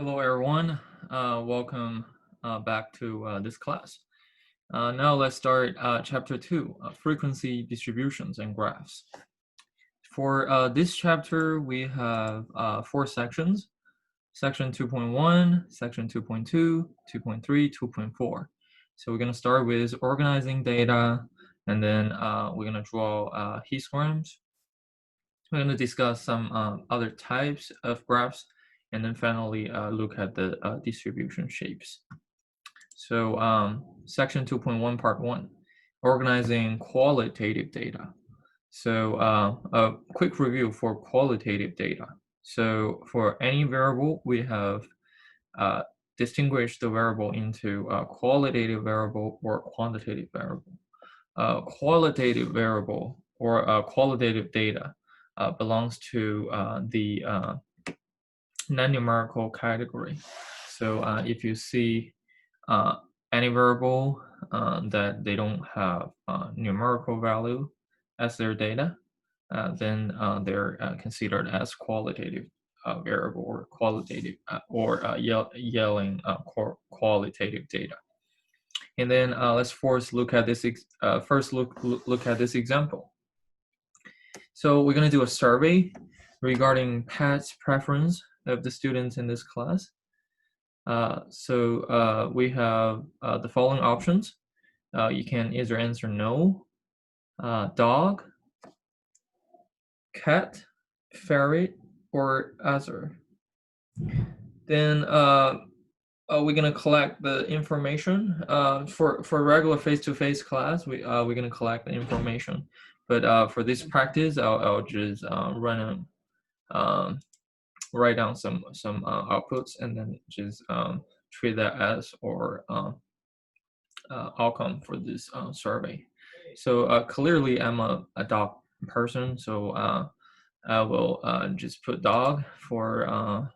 Hello, everyone. Welcome back to this class. Now let's start chapter 2, frequency distributions and graphs. For this chapter, we have 4 sections, section 2.1, section 2.2, 2.3, 2.4. So we're going to start with organizing data, and then we're going to draw histograms. We're going to discuss some other types of graphs, and then finally look at the distribution shapes. So section 2.1 part 1, organizing qualitative data. So a quick review for qualitative data. So for any variable, we have distinguished the variable into a qualitative variable or quantitative variable. Qualitative variable or qualitative data belongs to the non-numerical category. So if you see any variable that they don't have numerical value as their data, then they're considered as qualitative variable or qualitative yelling qualitative data. And then let's first look at this. Look at this example. So we're going to do a survey regarding pet preference of the students in this class. So we have the following options. You can either answer no, dog, cat, ferret, or other. Then we're gonna collect the information for regular face-to-face class. We're gonna collect the information, but for this practice, I'll just write down some outputs and then just treat that as or outcome for this survey. So clearly, I'm a dog person, so I will just put dog for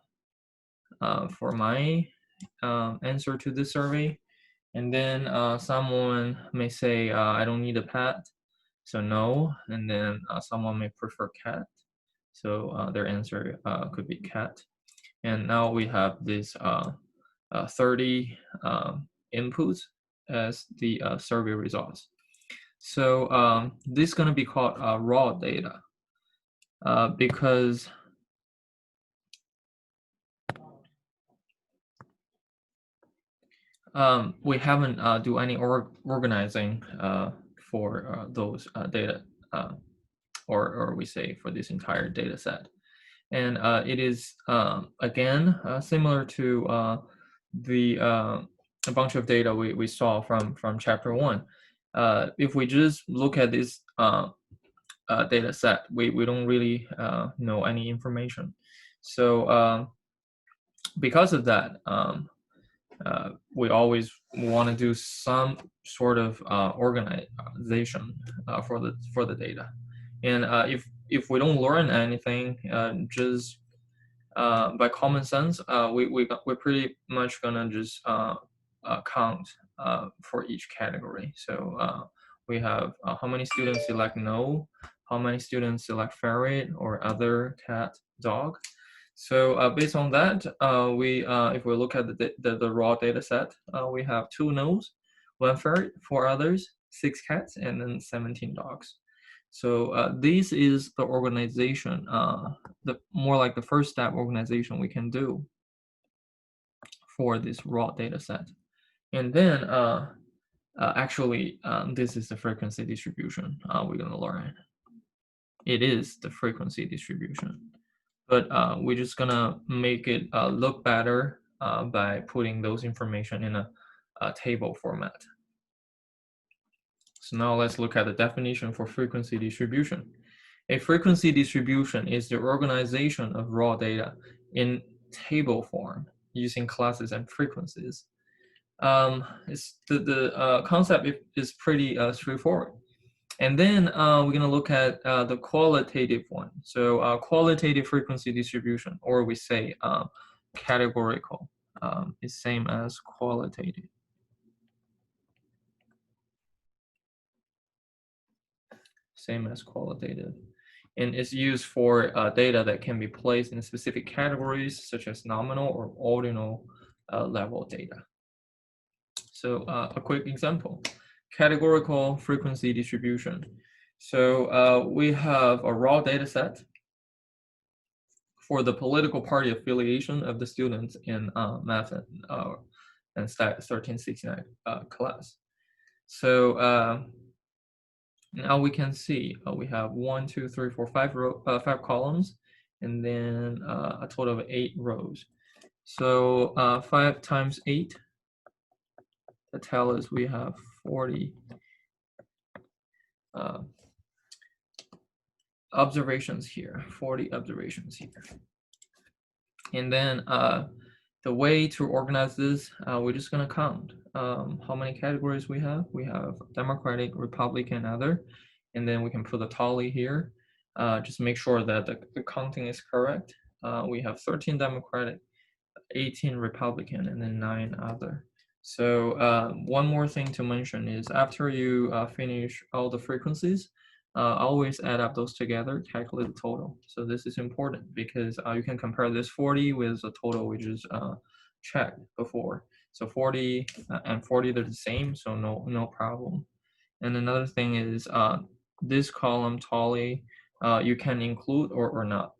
my answer to this survey. And then someone may say, I don't need a pet, so no. And then someone may prefer cat, so their answer could be cat. And now we have this 30 inputs as the survey results. So this is going to be called raw data because we haven't do any organizing for those data, or we say for this entire data set. And it is, again, similar to a bunch of data we saw from chapter 1. If we just look at this data set, we don't really know any information. So because of that, we always want to do some sort of organization for the data. And if we don't learn anything, just by common sense, we're pretty much gonna just count for each category. So we have how many students select no, how many students select ferret or other, cat, dog. So based on that, if we look at the raw data set, we have 2 no's, 1 ferret, 4 others, 6 cats, and then 17 dogs. So this is the organization, the more like the first step organization we can do for this raw data set. And then actually, this is the frequency distribution we're going to learn. It is the frequency distribution, but we're just going to make it look better by putting those information in a table format. So now let's look at the definition for frequency distribution. A frequency distribution is the organization of raw data in table form using classes and frequencies. The concept is pretty straightforward. And then we're going to look at the qualitative one. So qualitative frequency distribution, or we say categorical, is same as qualitative. Same as qualitative. and it's used for data that can be placed in specific categories such as nominal or ordinal level data. So a quick example, categorical frequency distribution. So we have a raw data set for the political party affiliation of the students in math and Stat 1369 class. So now we can see we have 1, 2, 3, 4, 5 columns, and then a total of 8 rows. So 5 times 8, that tells us we have 40 observations here, 40 observations here. And then the way to organize this, we're just gonna count how many categories we have. We have Democratic, Republican, other, and then we can put a tally here. Just make sure that the counting is correct. We have 13 Democratic, 18 Republican, and then 9 other. So one more thing to mention is after you finish all the frequencies, always add up those together, calculate the total. So this is important because you can compare this 40 with the total we just checked before. So 40 and 40, they're the same, so no problem. And another thing is this column tally, you can include or not.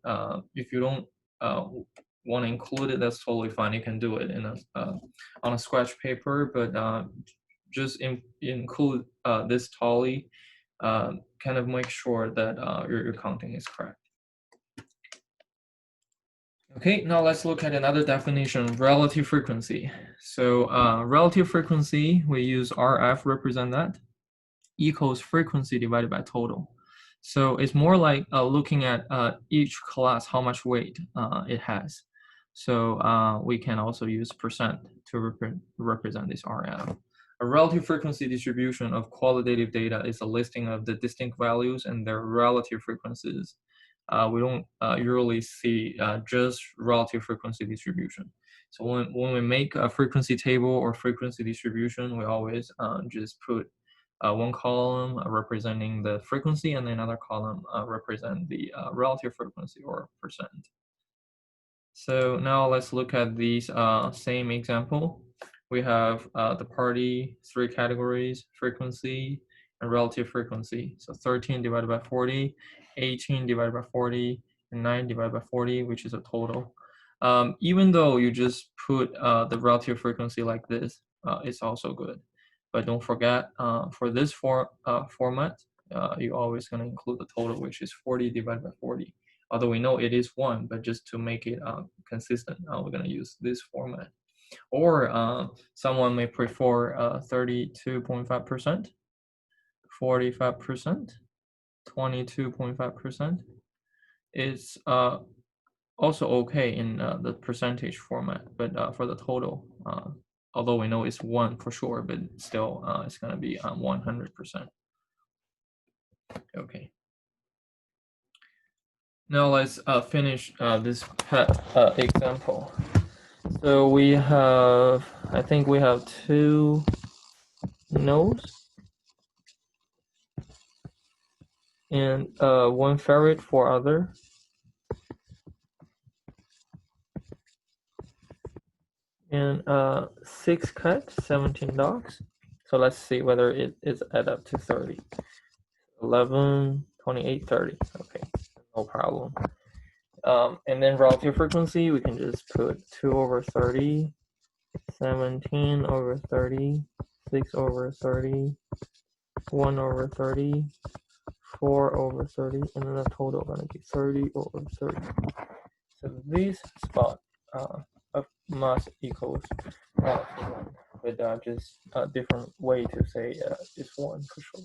If you don't want to include it, that's totally fine. You can do it in on a scratch paper, but just include this tally. Kind of make sure that your counting is correct. Okay, now let's look at another definition, relative frequency. So relative frequency, we use RF represent that, equals frequency divided by total. So it's more like looking at each class, how much weight it has. So we can also use percent to represent this RF. A relative frequency distribution of qualitative data is a listing of the distinct values and their relative frequencies. We don't usually see just relative frequency distribution. So when we make a frequency table or frequency distribution, we always just put one column representing the frequency and another column represent the relative frequency or percent. So now let's look at these same example. We have the party, 3 categories, frequency and relative frequency. So 13 divided by 40, 18 divided by 40, and 9 divided by 40, which is a total. Even though you just put the relative frequency like this, it's also good. But don't forget, for this format, you're always going to include the total, which is 40 divided by 40. Although we know it is 1, but just to make it consistent, we're going to use this format. Or someone may prefer 32.5%, 45%, 22.5%. It's also okay in the percentage format, but for the total, although we know it's 1 for sure, but still it's going to be 100%. Okay. Now let's finish this PET example. So we have, I think we have 2 nodes and 1 ferret for other. And 6 cats, 17 dogs. So let's see whether it is add up to 30. 11, 28, 30. Okay, no problem. And then relative frequency, we can just put 2 over 30, 17 over 30, 6 over 30, 1 over 30, 4 over 30, and then the total is going to be 30 over 30. So this spot of mass equals 1, but just a different way to say it's 1 for sure.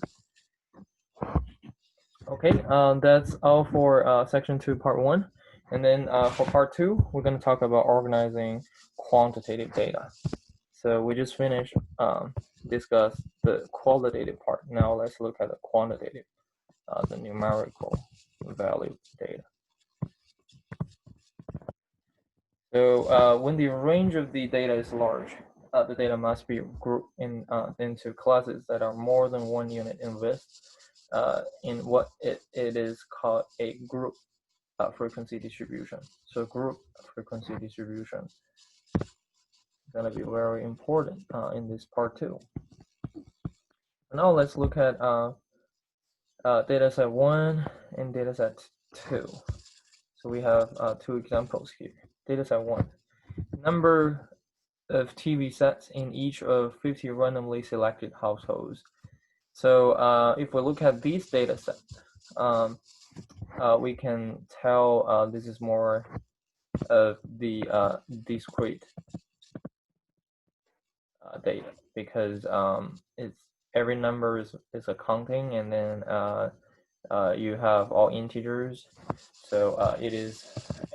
Okay, that's all for section 2, part 1. And then for part 2, we're going to talk about organizing quantitative data. So we just finished discuss the qualitative part. Now let's look at the quantitative, the numerical value data. So when the range of the data is large, the data must be grouped into classes that are more than 1 unit in width, in what it is called a group frequency distribution. So group frequency distribution is going to be very important in this part too. Now let's look at dataset 1 and dataset 2. So we have two examples here. Dataset 1, number of TV sets in each of 50 randomly selected households. So if we look at these data sets, we can tell this is more of the discrete data, because it's every number is a counting, and then you have all integers. So it is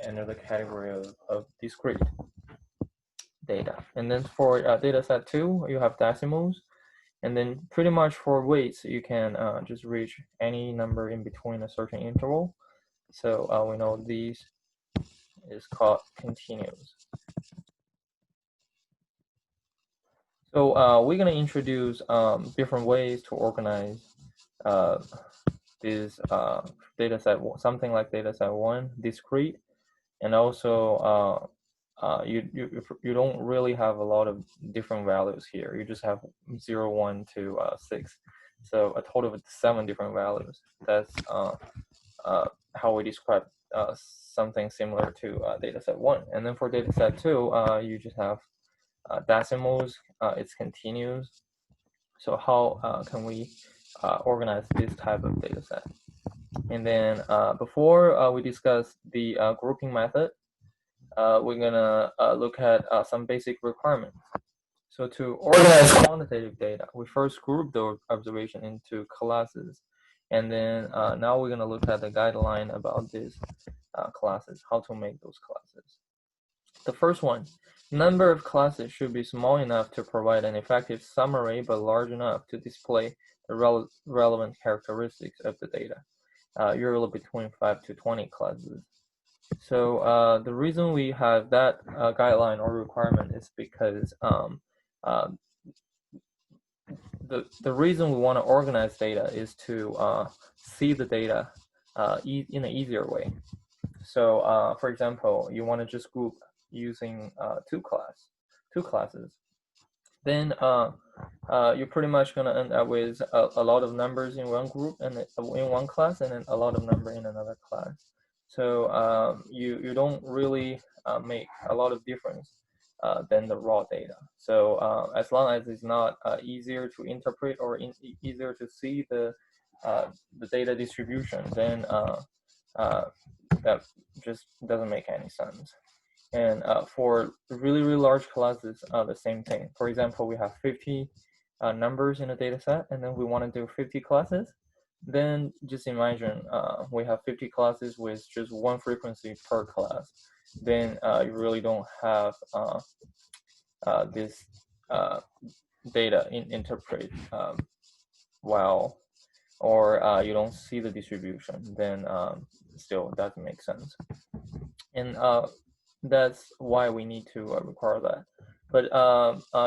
another category of discrete data. And then for data set 2, you have decimals. And then pretty much for weights, you can just reach any number in between a certain interval. So we know these is called continuous. So we're going to introduce different ways to organize this data set, something like data set 1, discrete, and also you don't really have a lot of different values here. You just have 0, 1 to 6. So a total of 7 different values. That's how we describe something similar to dataset 1. And then for dataset 2, you just have decimals. It's continuous. So how can we organize this type of dataset? And then before we discuss the grouping method, we're gonna look at some basic requirements. So to organize quantitative data, we first group the observation into classes, and then now we're gonna look at the guideline about these classes, how to make those classes. The first one, number of classes should be small enough to provide an effective summary, but large enough to display the relevant characteristics of the data, usually between 5 to 20 classes. So the reason we have that guideline or requirement is because the reason we want to organize data is to see the data in an easier way. So for example, you want to just group using two classes. Then you're pretty much going to end up with a lot of numbers in one group and in one class, and then a lot of number in another class. So you don't really make a lot of difference than the raw data. So as long as it's not easier to interpret or easier to see the data distribution, then that just doesn't make any sense. And for really, really large classes, the same thing. For example, we have 50 numbers in a data set, and then we want to do 50 classes. Then just imagine we have 50 classes with just one frequency per class. Then you really don't have this data interpret well, or you don't see the distribution. Then still doesn't make sense. And that's why we need to require that. But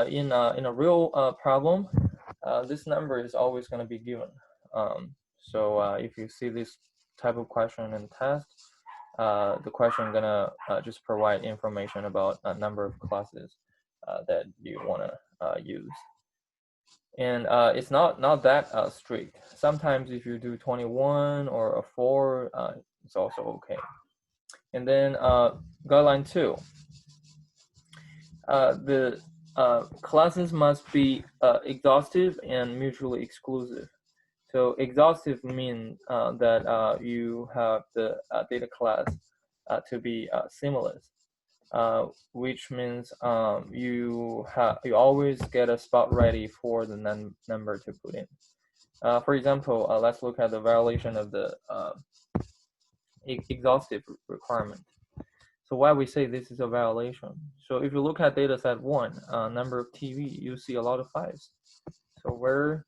in a real problem, this number is always going to be given. So if you see this type of question in test, the question is gonna just provide information about a number of classes that you want to use. And it's not that strict. Sometimes if you do 21 or a 4, it's also okay. And then guideline 2. The classes must be exhaustive and mutually exclusive. So exhaustive means that you have the data class to be seamless, which means you always get a spot ready for the number to put in. For example, let's look at the violation of the exhaustive requirement. So why we say this is a violation? So if you look at data set 1, number of TV, you see a lot of 5s. So where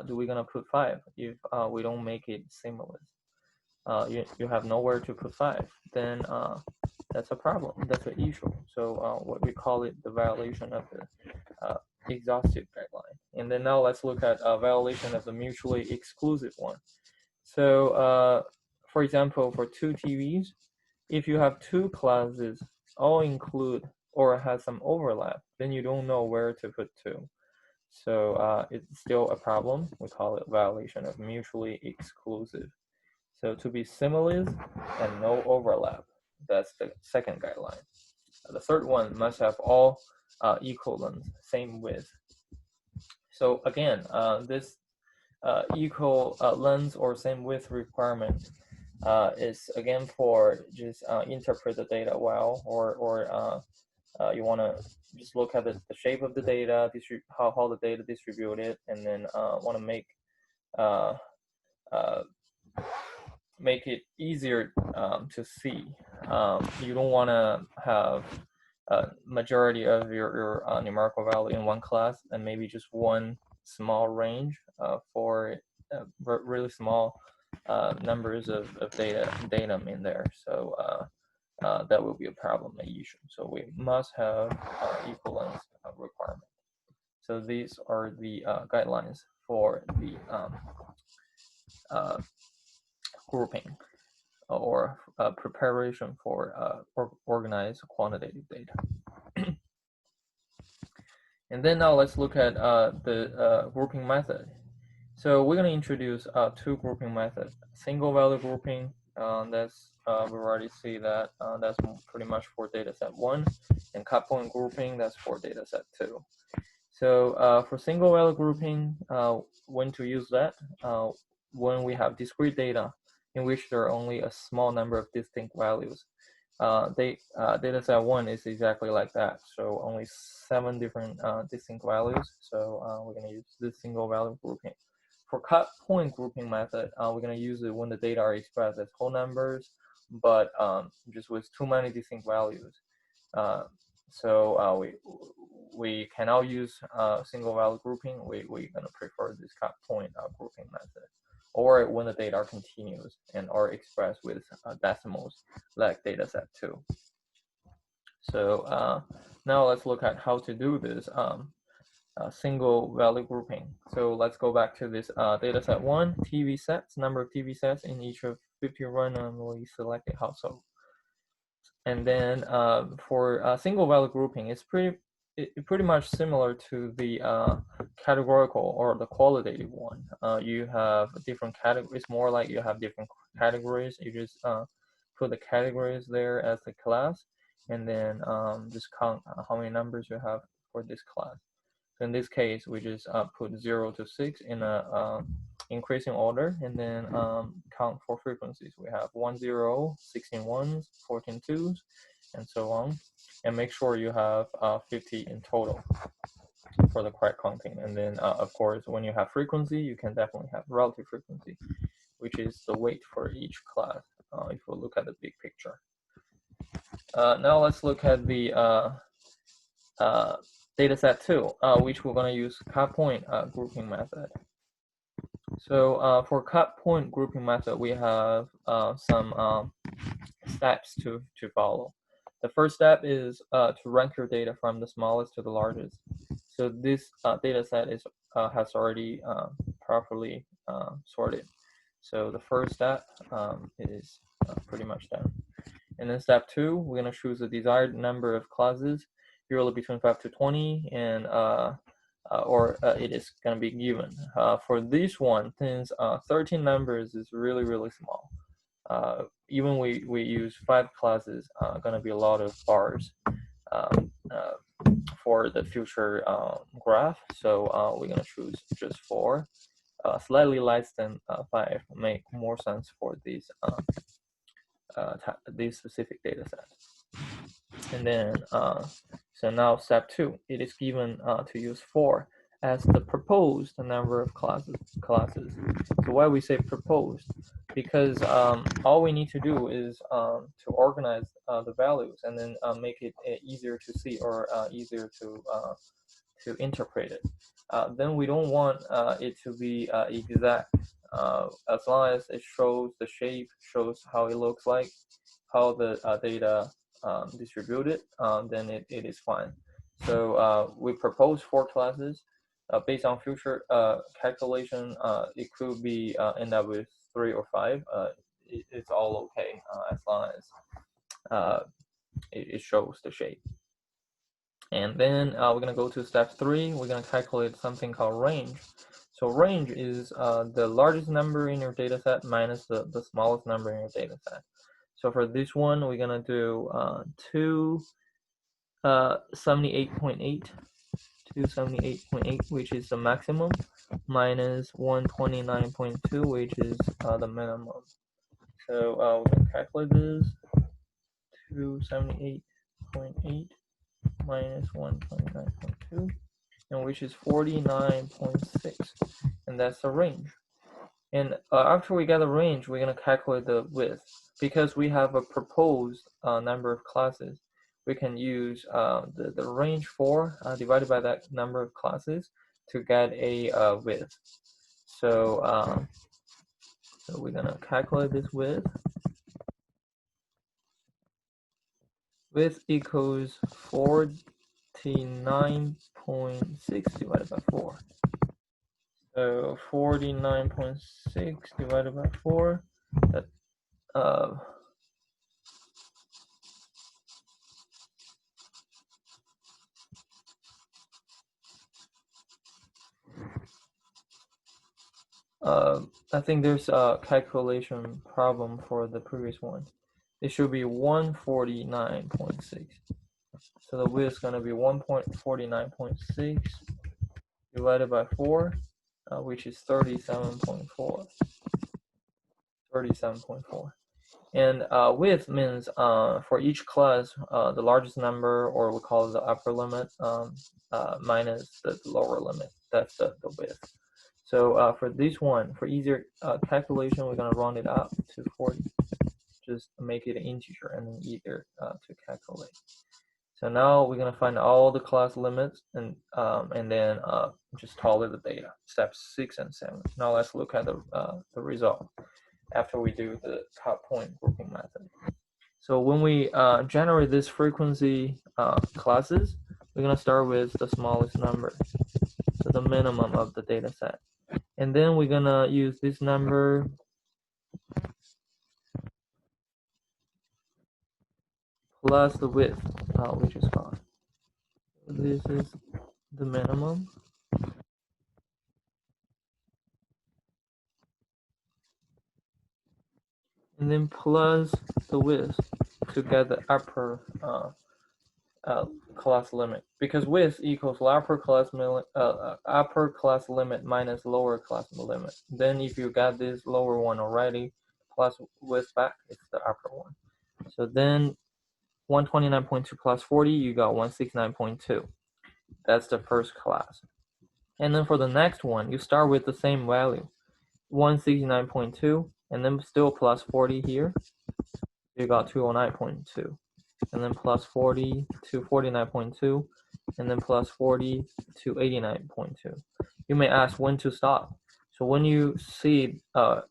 do we gonna put 5 if we don't make it seamless? You have nowhere to put 5. Then that's a problem. That's an issue. So what we call it, the violation of the exhaustive guideline. And then now let's look at a violation of the mutually exclusive one. So for example, for two TVs, if you have two classes all include or has some overlap, then you don't know where to put two. So it's still a problem. We call it violation of mutually exclusive. So to be similes and no overlap, that's the second guideline. The third one must have all equal length, same width. So again, this equal length or same width requirement is again for just interpret the data well, or you want to just look at the shape of the data, how the data distributed, and then want to uh, uh, make it easier to see. You don't want to have a majority of your numerical value in one class and maybe just one small range for really small numbers of data in there. So that will be a problem, an issue. So we must have equivalence requirement. So these are the guidelines for the grouping or preparation for organized quantitative data. And then now let's look at the grouping method. So we're going to introduce two grouping methods. Single value grouping, that's we already see that that's pretty much for data set 1, and cut point grouping, that's for data set 2. So for single value grouping, when to use that? When we have discrete data in which there are only a small number of distinct values. Data set 1 is exactly like that. So only 7 different distinct values. So we're going to use this single value grouping. For cut point grouping method, we're going to use it when the data are expressed as whole numbers, but just with too many distinct values. So we cannot use single value grouping. We're going to prefer this cut point grouping method, or when the data are continuous and are expressed with decimals, like data set 2. So now let's look at how to do this single value grouping. So let's go back to this data set 1, TV sets, number of TV sets in each of 50 randomly selected households. And then for single value grouping, it's pretty much similar to the categorical or the qualitative one. You have different categories, more like you have different categories. You just put the categories there as the class, and then just count how many numbers you have for this class. So in this case, we just put 0 to 6 in a increasing order, and then count for frequencies. We have 1 0, 16 ones, 14 twos, and so on. And make sure you have 50 in total for the correct counting. And then, of course, when you have frequency, you can definitely have relative frequency, which is the weight for each class, if we look at the big picture. Now let's look at the data set 2, which we're going to use cut point grouping method. So for cut point grouping method, we have some steps to follow. The first step is to rank your data from the smallest to the largest. So this data set has already properly sorted. So the first step is pretty much done. And then step 2, we're going to choose the desired number of classes, usually between 5 to 20, and it is going to be given. For this one, since 13 numbers is really, really small, even we use 5 classes, going to be a lot of bars for the future graph. So we're going to choose just 4. Slightly less than 5 make more sense for these specific data set. And then, so now step 2, it is given to use 4 as the proposed number of classes. So why we say proposed? Because all we need to do is to organize the values and then make it easier to see or easier to interpret it. Then we don't want it to be exact. As long as it shows the shape, shows how it looks like, how the data distributed, then it is fine. So we propose 4 classes. Based on future calculation, it could be end up with 3 or 5. It's all okay as long as it shows the shape. And then we're going to go to step 3. We're going to calculate something called range. So range is the largest number in your data set minus the smallest number in your data set. So for this one, we're going to do 278.8, 278.8, which is the maximum, minus 129.2, which is the minimum. So we're going to calculate this. 278.8 minus 129.2, and which is 49.6, and that's the range. And after we get the range, we're going to calculate the width. Because we have a proposed number of classes, we can use the range 4 divided by that number of classes to get a width. So, so we're going to calculate this width. Width equals 49.6 divided by 4. So 49.6 divided by 4, that I think there's a calculation problem for the previous one. It should be 149.6. So the width is going to be 1.49.6 divided by 4, which is 37.4. 37.4. And width means for each class, the largest number, or we call it the upper limit, minus the lower limit. That's the width. So for this one, for easier calculation, we're going to round it up to 40. Just make it an integer and then easier to calculate. So now we're going to find all the class limits and then just tolerate the data, steps 6 and 7. Now let's look at the result after we do the cut point grouping method. So when we generate this frequency classes, we're going to start with the smallest number, so the minimum of the data set. And then we're going to use this number plus the width, which is 5. This is the minimum. And then plus the width to get the upper class limit, because width equals upper class limit minus lower class limit. Then if you got this lower one already, plus width back, it's the upper one. So then 129.2 plus 40, you got 169.2. That's the first class. And then for the next one, you start with the same value, 169.2, and then still plus 40 here. You got 209.2. And then plus 40 to 49.2, and then plus 40 to 89.2. You may ask when to stop. So when you see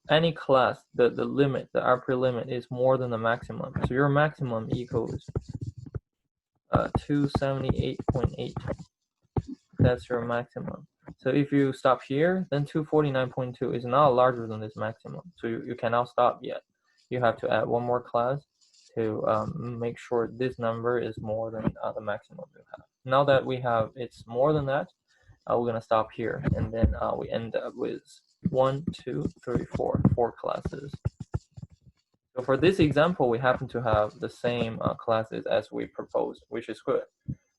any class, the limit, the upper limit is more than the maximum. So your maximum equals 278.8. That's your maximum. So if you stop here, then 249.2 is not larger than this maximum. So you cannot stop yet. You have to add one more class to make sure this number is more than the maximum you have. Now that we have it's more than that, we're gonna stop here, and then we end up with 1, 2, 3, 4 classes. So for this example, we happen to have the same classes as we proposed, which is good.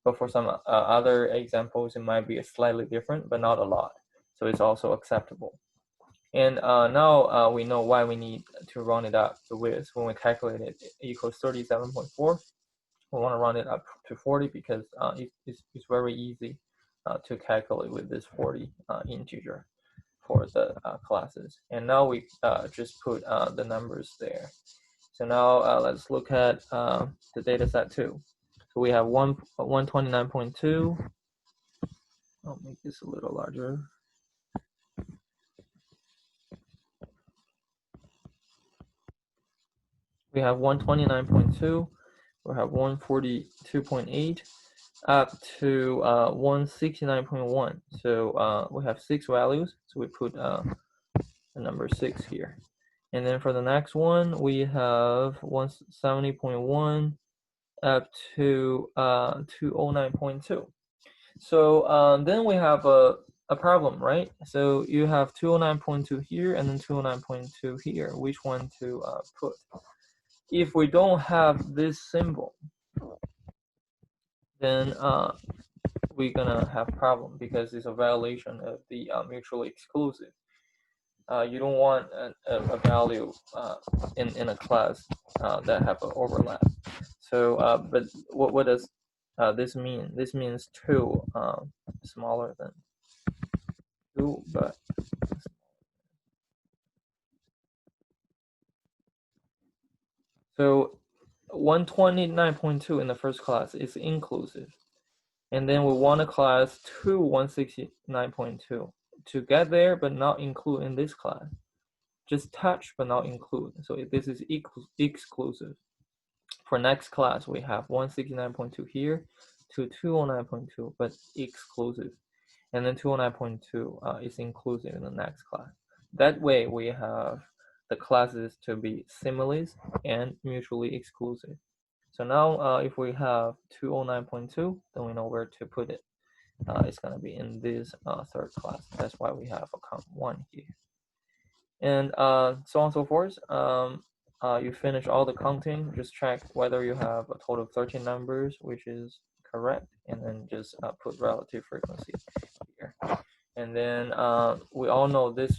But for some other examples, it might be slightly different, but not a lot. So it's also acceptable. And now we know why we need to round it up the width. When we calculate it, it equals 37.4. We want to round it up to 40 because it's very easy to calculate with this 40 integer for the classes. And now we just put the numbers there. So now let's look at the data set 2. So we have 129.2. I'll make this a little larger. We have 129.2, we have 142.8 up to 169.1. So we have 6 values, so we put the number 6 here. And then for the next one, we have 170.1 up to 209.2. So then we have a problem, right? So you have 209.2 here and then 209.2 here. Which one to put? If we don't have this symbol, then we're gonna have problem because it's a violation of the mutually exclusive. You don't want a value in a class that have an overlap. So, but what does this mean? This means 2 smaller than 2, but so 129.2 in the first class is inclusive. And then we want a class to 169.2 to get there, but not include in this class. Just touch, but not include. So this is exclusive. For next class, we have 169.2 here to 209.2, but exclusive. And then 209.2 is inclusive in the next class. That way, we have the classes to be similes and mutually exclusive. So now if we have 209.2, then we know where to put it. It's going to be in this third class. That's why we have a count 1 here. And so on and so forth. You finish all the counting, just check whether you have a total of 13 numbers, which is correct, and then just put relative frequency here. And then we all know this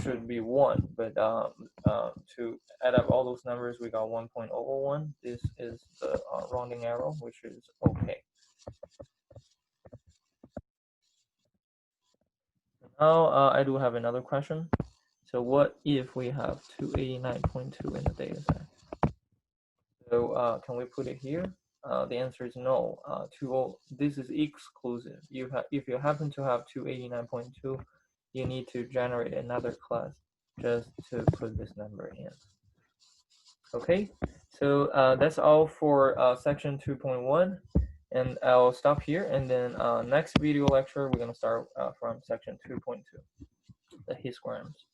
should be 1, but to add up all those numbers, we got 1.001. This is the rounding error, which is okay. Now I do have another question. So what if we have 289.2 in the data set? So can we put it here? The answer is no. This is exclusive. If you happen to have 289.2, you need to generate another class just to put this number in. Okay, so that's all for section 2.1, and I'll stop here. And then next video lecture, we're gonna start from section 2.2, the histograms.